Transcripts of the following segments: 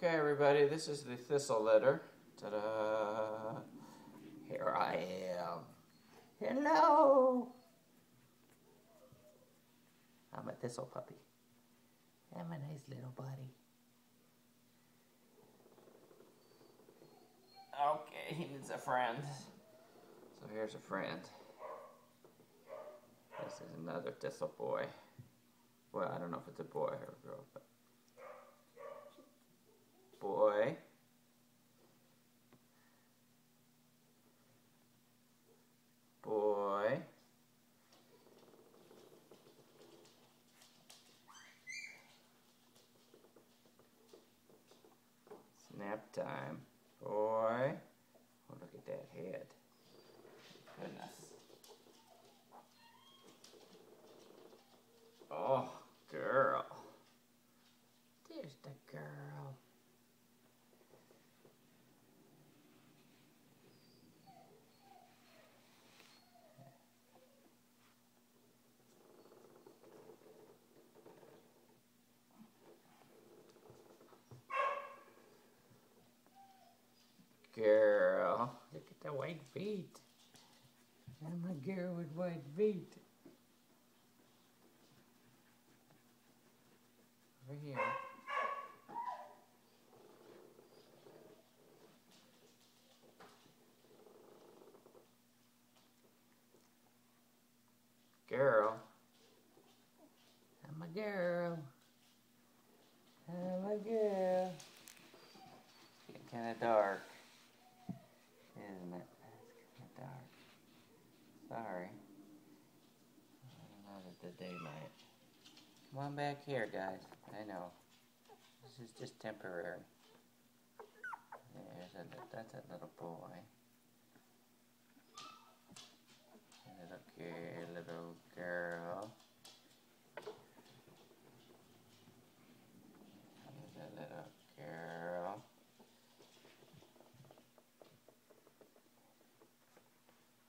Okay, everybody, this is the thistle litter. Ta-da! Here I am. Hello! I'm a thistle puppy. I'm a nice little buddy. Okay, he needs a friend. So here's a friend. This is another thistle boy. Well, I don't know if it's a boy or a girl, but boy. Boy. Snap time. Boy. Oh, look at that head. Goodness. Oh, girl. There's the girl. Girl, look at the white feet. I'm a girl with white feet. Over here. Girl. I'm a girl. I'm a girl. It's getting kind of dark, isn't it? It's kind of dark. Sorry. Not at the daylight. Come on back here, guys. I know. This is just temporary. That's a little boy. Little girl. There's a little girl.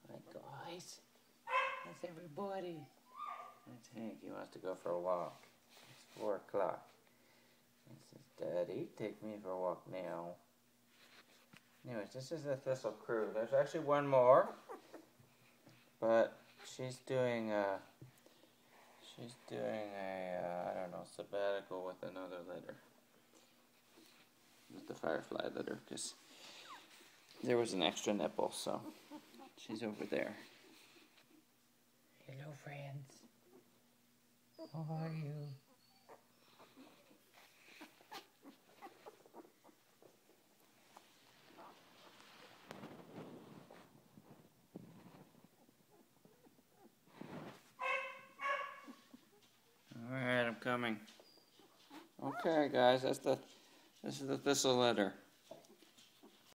Hi guys. That's everybody. That's Hank. He wants to go for a walk. It's 4 o'clock. He says, Daddy, take me for a walk now. Anyways, this is the Thistle crew. There's actually one more, but she's doing a I don't know, sabbatical with another litter. With the firefly litter, because there was an extra nipple, so she's over there. Hello, friends. How are you? Alright, I'm coming. Okay, guys, this is the thistle litter.